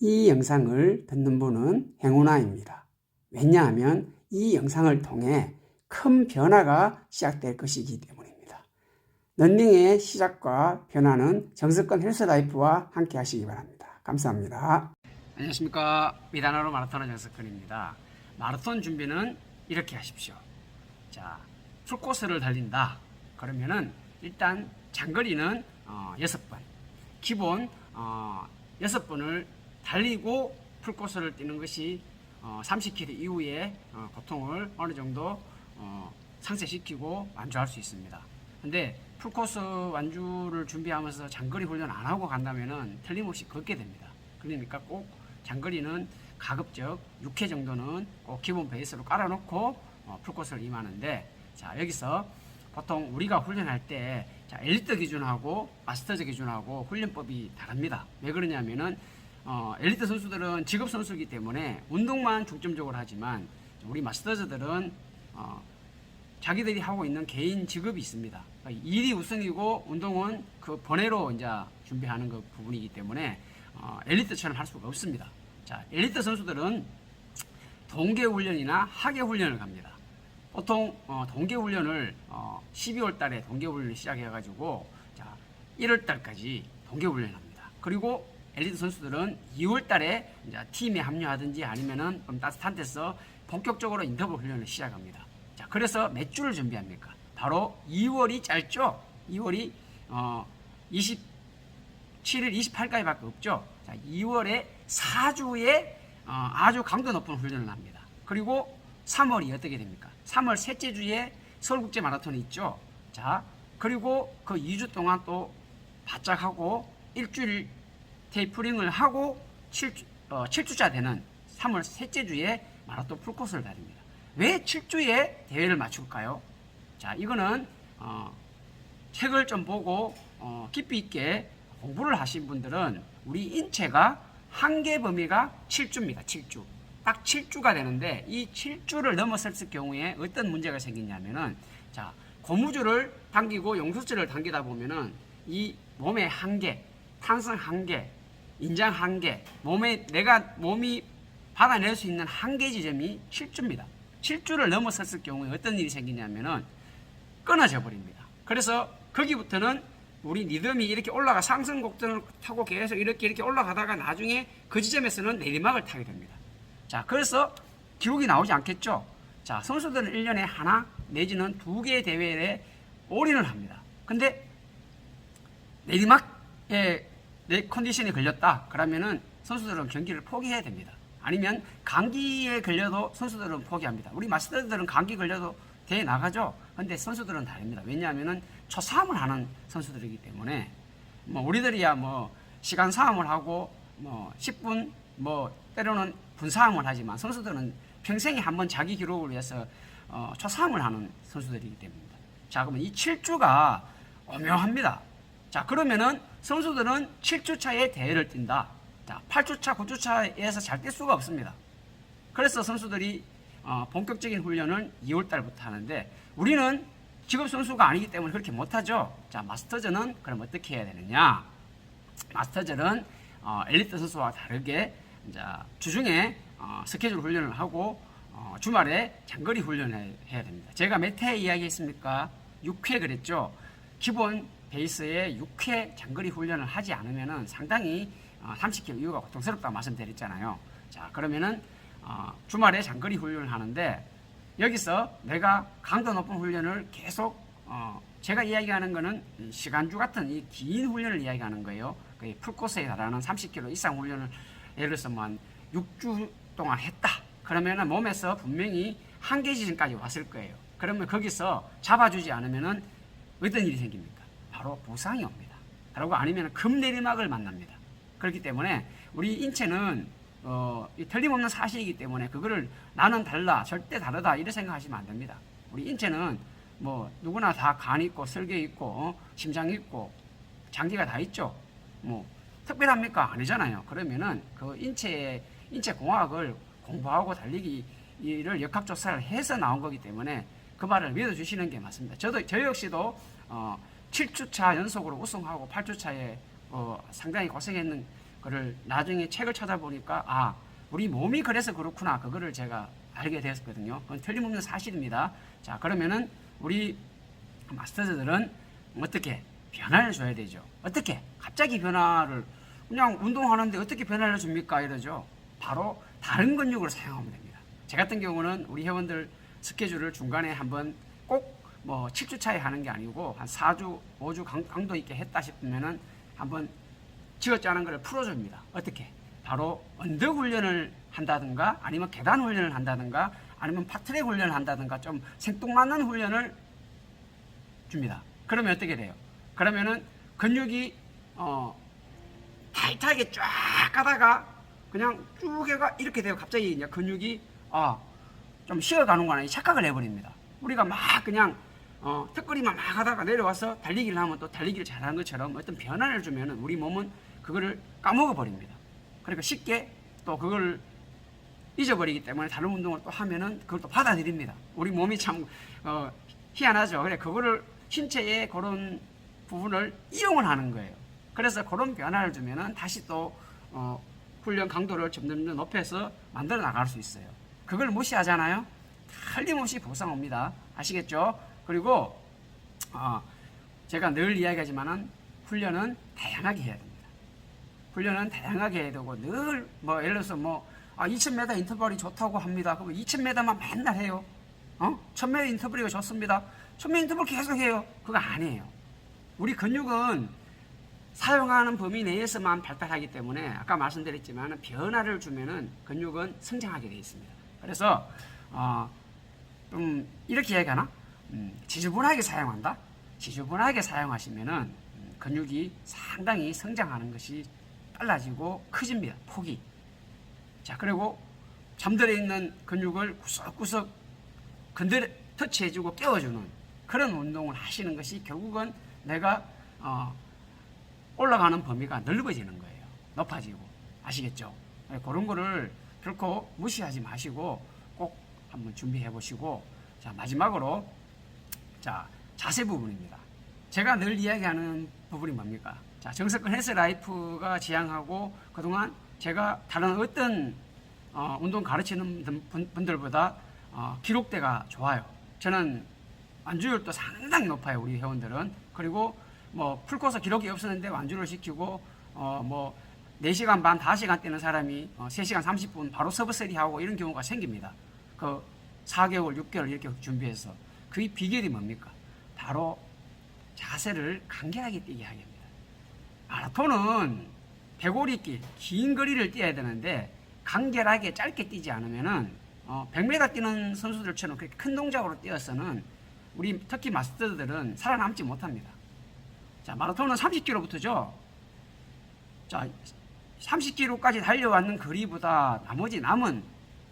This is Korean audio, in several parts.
이 영상을 듣는 분은 행운아입니다. 왜냐하면 이 영상을 통해 큰 변화가 시작될 것이기 때문입니다. 런닝의 시작과 변화는 정석권 헬스라이프와 함께 하시기 바랍니다. 감사합니다. 안녕하십니까. 미다나로 마라톤의 정석권입니다. 마라톤 준비는 이렇게 하십시오. 자, 풀코스를 달린다. 그러면은 일단 장거리는 6번, 기본 6번을 달리고 풀코스를 뛰는 것이 30km 이후에 고통을 어느 정도 상쇄시키고 완주할 수 있습니다. 근데 풀코스 완주를 준비하면서 장거리 훈련 안 하고 간다면은 틀림없이 걷게 됩니다. 그러니까 꼭 장거리는 가급적 6회 정도는 꼭 기본 베이스로 깔아놓고 풀코스를 임하는데, 자, 여기서 보통 우리가 훈련할 때 엘리트 기준하고 마스터즈 기준하고 훈련법이 다릅니다. 왜 그러냐면은 엘리트 선수들은 직업 선수이기 때문에 운동만 중점적으로 하지만 우리 마스터즈들은 자기들이 하고 있는 개인 직업이 있습니다. 그러니까 일이 우선이고 운동은 그 번외로 이제 준비하는 그 부분이기 때문에 엘리트처럼 할 수가 없습니다. 자, 엘리트 선수들은 동계 훈련이나 하계 훈련을 갑니다. 보통 동계 훈련을 12월 달에 동계 훈련을 시작해가지고 1월 달까지 동계 훈련을 합니다. 그리고 엘리트 선수들은 2월 달에 이제 팀에 합류하든지 아니면은 좀 따뜻한 데서 본격적으로 인터벌 훈련을 시작합니다. 자, 그래서 몇 주를 준비합니까? 바로 2월이 짧죠? 2월이 27일, 28일까지밖에 없죠? 자, 2월에 4주에 아주 강도 높은 훈련을 합니다. 그리고 3월이 어떻게 됩니까? 3월 셋째 주에 서울국제 마라톤이 있죠? 자, 그리고 그 2주 동안 또 바짝 하고 일주일 테이프링을 하고 7주차 되는 3월 셋째 주에 마라톤 풀코스를 달립니다. 왜 7주에 대회를 맞출까요? 자, 이거는 책을 좀 보고 깊이 있게 공부를 하신 분들은 우리 인체가 한계 범위가 7주입니다. 7주. 딱 7주가 되는데 이 7주를 넘어섰을 경우에 어떤 문제가 생기냐면은, 자, 고무줄을 당기고 용수줄을 당기다 보면은 이 몸의 한계, 탄성 한계, 인장 한계, 몸이 받아낼 수 있는 한계 지점이 7주입니다. 7주를 넘어섰을 경우에 어떤 일이 생기냐면은 끊어져 버립니다. 그래서 거기부터는 우리 리듬이 이렇게 올라가 상승 곡선을 타고 계속 이렇게 올라가다가 나중에 그 지점에서는 내리막을 타게 됩니다. 자, 그래서 기록이 나오지 않겠죠. 자, 선수들은 1년에 하나 내지는 2개의 대회에 올인을 합니다. 근데 내리막에 내 컨디션이 걸렸다 그러면은 선수들은 경기를 포기해야 됩니다. 아니면 감기에 걸려도 선수들은 포기합니다. 우리 마스터들은 감기 걸려도 대회 나가죠. 근데 선수들은 다릅니다. 왜냐하면은 초싸움을 하는 선수들이기 때문에 우리들이야 시간 싸움을 하고 10분 때로는 분싸움을 하지만 선수들은 평생에 한번 자기 기록을 위해서 초싸움을 하는 선수들이기 때문입니다. 자, 그러면 이 7주가 오묘합니다. 자, 그러면은 선수들은 7주차에 대회를 뛴다. 자, 8주차, 9주차에서 잘 뛸 수가 없습니다. 그래서 선수들이 본격적인 훈련을 2월 달부터 하는데 우리는 직업 선수가 아니기 때문에 그렇게 못하죠. 자, 마스터즈는 그럼 어떻게 해야 되느냐? 마스터즈는 엘리트 선수와 다르게 이제 주중에 스케줄 훈련을 하고 주말에 장거리 훈련을 해야 됩니다. 제가 몇 회 이야기했습니까? 6회 그랬죠. 기본 베이스에 6회 장거리 훈련을 하지 않으면은 상당히 30km 이후가 고통스럽다고 말씀드렸잖아요. 자, 그러면은 주말에 장거리 훈련을 하는데 여기서 내가 강도 높은 훈련을 계속 제가 이야기하는 거는 시간주 같은 이 긴 훈련을 이야기하는 거예요. 그 풀코스에 달하는 30km 이상 훈련을 예를 들어서 한 6주 동안 했다. 그러면은 몸에서 분명히 한계 지점까지 왔을 거예요. 그러면 거기서 잡아주지 않으면은 어떤 일이 생깁니까? 바로 부상이 옵니다. 그리고 아니면 급내리막을 만납니다. 그렇기 때문에 우리 인체는 틀림없는 사실이기 때문에 그거를 나는 달라, 절대 다르다 이렇게 생각하시면 안 됩니다. 우리 인체는 누구나 다 간 있고 설계 있고 심장 있고 장기가 다 있죠. 특별합니까? 아니잖아요. 그러면은 그 인체 공학을 공부하고 달리기를 역학조사를 해서 나온 거기 때문에 그 말을 믿어주시는 게 맞습니다. 저 역시도 7주차 연속으로 우승하고 8주차에 상당히 고생했는 그를 나중에 책을 찾아보니까 아, 우리 몸이 그래서 그렇구나. 그거를 제가 알게 되었거든요. 그건 틀림없는 사실입니다. 자, 그러면은 우리 마스터들은 어떻게 변화를 줘야 되죠? 어떻게? 갑자기 변화를 그냥 운동하는데 어떻게 변화를 줍니까? 이러죠. 바로 다른 근육을 사용하면 됩니다. 제 같은 경우는 우리 회원들 스케줄을 중간에 한번 꼭 뭐 7주 차에 하는 게 아니고 한 4주, 5주 강도 있게 했다 싶으면은 한번 지어짜는 걸 풀어줍니다. 어떻게? 바로 언덕 훈련을 한다든가 아니면 계단 훈련을 한다든가 아니면 파트랙 훈련을 한다든가 좀 생뚱맞는 훈련을 줍니다. 그러면 어떻게 돼요? 그러면은 근육이 타이트하게 쫙 가다가 그냥 쭉 해가 이렇게 돼요. 갑자기 이제 근육이 좀 쉬어가는 거나 착각을 해버립니다. 우리가 막 그냥 턱걸이만 막 하다가 내려와서 달리기를 하면 또 달리기를 잘하는 것처럼 어떤 변화를 주면은 우리 몸은 그거를 까먹어 버립니다. 그러니까 쉽게 또 그걸 잊어버리기 때문에 다른 운동을 또 하면은 그걸 또 받아들입니다. 우리 몸이 참 희한하죠. 그래 그거를 신체의 그런 부분을 이용을 하는 거예요. 그래서 그런 변화를 주면은 다시 또 훈련 강도를 점점 높여서 만들어 나갈 수 있어요. 그걸 무시하잖아요. 틀림없이 보상 옵니다. 아시겠죠? 그리고 제가 늘 이야기하지만은 훈련은 다양하게 해야 됩니다. 훈련은 다양하게 해야 되고 늘 뭐 예를 들어서 2000m 인터벌이 좋다고 합니다. 그럼 2000m만 맨날 해요. 1000m 인터벌이 좋습니다. 1000m 인터벌 계속 해요. 그거 아니에요. 우리 근육은 사용하는 범위 내에서만 발달하기 때문에 아까 말씀드렸지만 변화를 주면은 근육은 성장하게 되어 있습니다. 그래서 좀 이렇게 얘기하나? 지저분하게 사용한다? 지저분하게 사용하시면은 근육이 상당히 성장하는 것이 빨라지고 커집니다. 폭이. 자, 그리고 잠들어 있는 근육을 구석구석 터치해주고 깨워주는 그런 운동을 하시는 것이 결국은 내가 올라가는 범위가 넓어지는 거예요. 높아지고. 아시겠죠? 그런 거를 결코 무시하지 마시고 꼭 한번 준비해 보시고, 자, 마지막으로 자, 자세 부분입니다. 제가 늘 이야기하는 부분이 뭡니까? 자, 정석근 헬스라이프가 지향하고 그동안 제가 다른 어떤 운동 가르치는 분들보다 기록대가 좋아요. 저는 완주율도 상당히 높아요. 우리 회원들은. 그리고 뭐 풀코스 기록이 없었는데 완주를 시키고 4시간 반, 5시간 뛰는 사람이 3시간 30분 바로 서브서리 하고 이런 경우가 생깁니다. 그 4개월, 6개월 이렇게 준비해서. 그 비결이 뭡니까? 바로 자세를 간결하게 뛰게 하게 합니다. 마라톤은 대고리길, 긴 거리를 뛰어야 되는데 간결하게 짧게 뛰지 않으면은 100m 뛰는 선수들처럼 그렇게 큰 동작으로 뛰어서는 우리 특히 마스터들은 살아남지 못합니다. 자, 마라톤은 30km부터죠. 자, 30km까지 달려왔는 거리보다 나머지 남은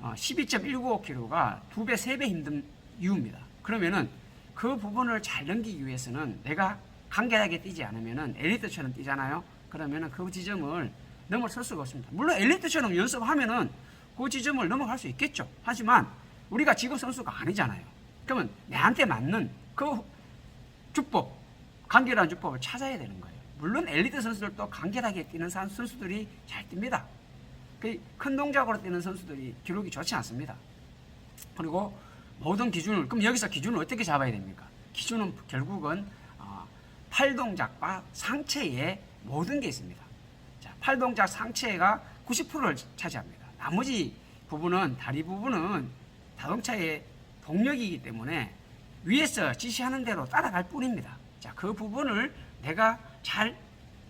12.195km가 2배, 3배 힘든 이유입니다. 그러면은 그 부분을 잘 넘기기 위해서는 내가 간결하게 뛰지 않으면은 엘리트처럼 뛰잖아요. 그러면은 그 지점을 넘어설 수가 없습니다. 물론 엘리트처럼 연습하면은 그 지점을 넘어갈 수 있겠죠. 하지만 우리가 직업 선수가 아니잖아요. 그러면 내한테 맞는 그 주법, 간결한 주법을 찾아야 되는 거예요. 물론 엘리트 선수들도 간결하게 뛰는 선수들이 잘 뜁니다. 큰 동작으로 뛰는 선수들이 기록이 좋지 않습니다. 그리고 모든 기준을, 그럼 여기서 기준을 어떻게 잡아야 됩니까? 기준은 결국은 팔동작과 상체의 모든 게 있습니다. 자, 팔동작 상체가 90%를 차지합니다. 나머지 부분은, 다리 부분은 자동차의 동력이기 때문에 위에서 지시하는 대로 따라갈 뿐입니다. 자, 그 부분을 내가 잘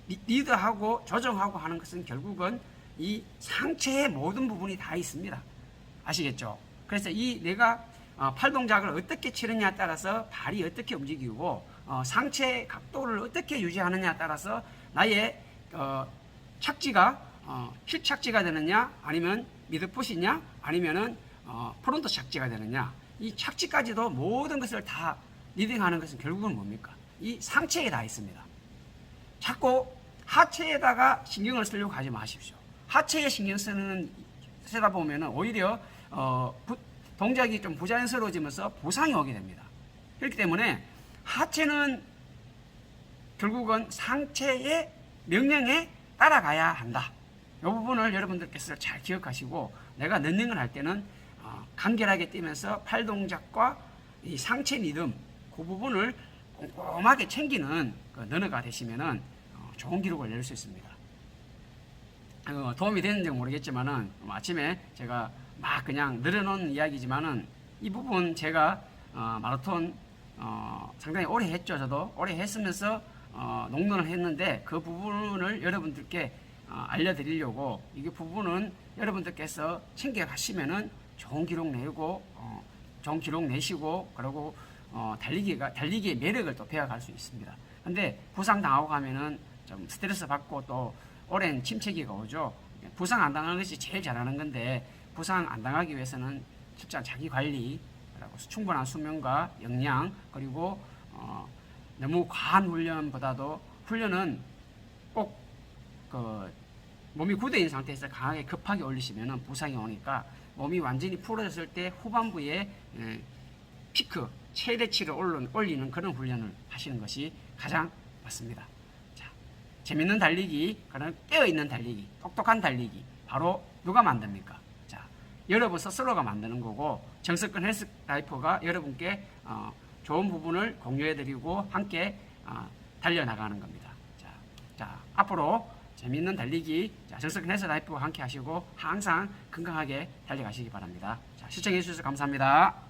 리드하고 조정하고 하는 것은 결국은 이 상체의 모든 부분이 다 있습니다. 아시겠죠? 그래서 이 내가 팔 동작을 어떻게 치느냐에 따라서 발이 어떻게 움직이고 상체 각도를 어떻게 유지하느냐에 따라서 나의 착지가 힐 착지가 되느냐 아니면 미드풋이냐 아니면은 프론트 착지가 되느냐, 이 착지까지도 모든 것을 다 리딩하는 것은 결국은 뭡니까? 이 상체에 다 있습니다. 자꾸 하체에다가 신경을 쓰려고 하지 마십시오. 하체에 신경 쓰다 보면은 오히려 동작이 좀 부자연스러워지면서 부상이 오게 됩니다. 그렇기 때문에 하체는 결국은 상체의 명령에 따라가야 한다. 이 부분을 여러분들께서 잘 기억하시고 내가 런닝을 할 때는 간결하게 뛰면서 팔 동작과 이 상체 리듬 그 부분을 꼼꼼하게 챙기는 그 러너가 되시면은 좋은 기록을 낼 수 있습니다. 도움이 됐는지 모르겠지만은 아침에 제가 막 그냥 늘어놓은 이야기지만은 이 부분 제가 마라톤 상당히 오래 했죠. 저도 오래 했으면서 농론을 했는데 그 부분을 여러분들께 알려드리려고 이게 부분은 여러분들께서 챙겨 가시면은 좋은 기록 내고 좋은 기록 내시고 그리고 달리기의 매력을 또 배워갈 수 있습니다. 근데 부상 당하고 가면은 좀 스트레스 받고 또 오랜 침체기가 오죠. 부상 안 당하는 것이 제일 잘하는 건데 부상 안 당하기 위해서는 실제 자기 관리, 충분한 수면과 영양 그리고 너무 과한 훈련보다도 훈련은 꼭 그 몸이 굳어있는 상태에서 강하게 급하게 올리시면 부상이 오니까 몸이 완전히 풀어졌을 때 후반부에 피크 최대치를 올리는 그런 훈련을 하시는 것이 가장 맞습니다. 자, 재밌는 달리기, 그런 깨어있는 달리기, 똑똑한 달리기 바로 누가 만듭니까? 자, 여러분 스스로가 만드는 거고 정석근 헬스라이퍼가 여러분께 좋은 부분을 공유해드리고 함께 달려나가는 겁니다. 자, 앞으로 재미있는 달리기 정석근 헬스라이퍼와 함께 하시고 항상 건강하게 달려가시기 바랍니다. 자, 시청해 주셔서 감사합니다.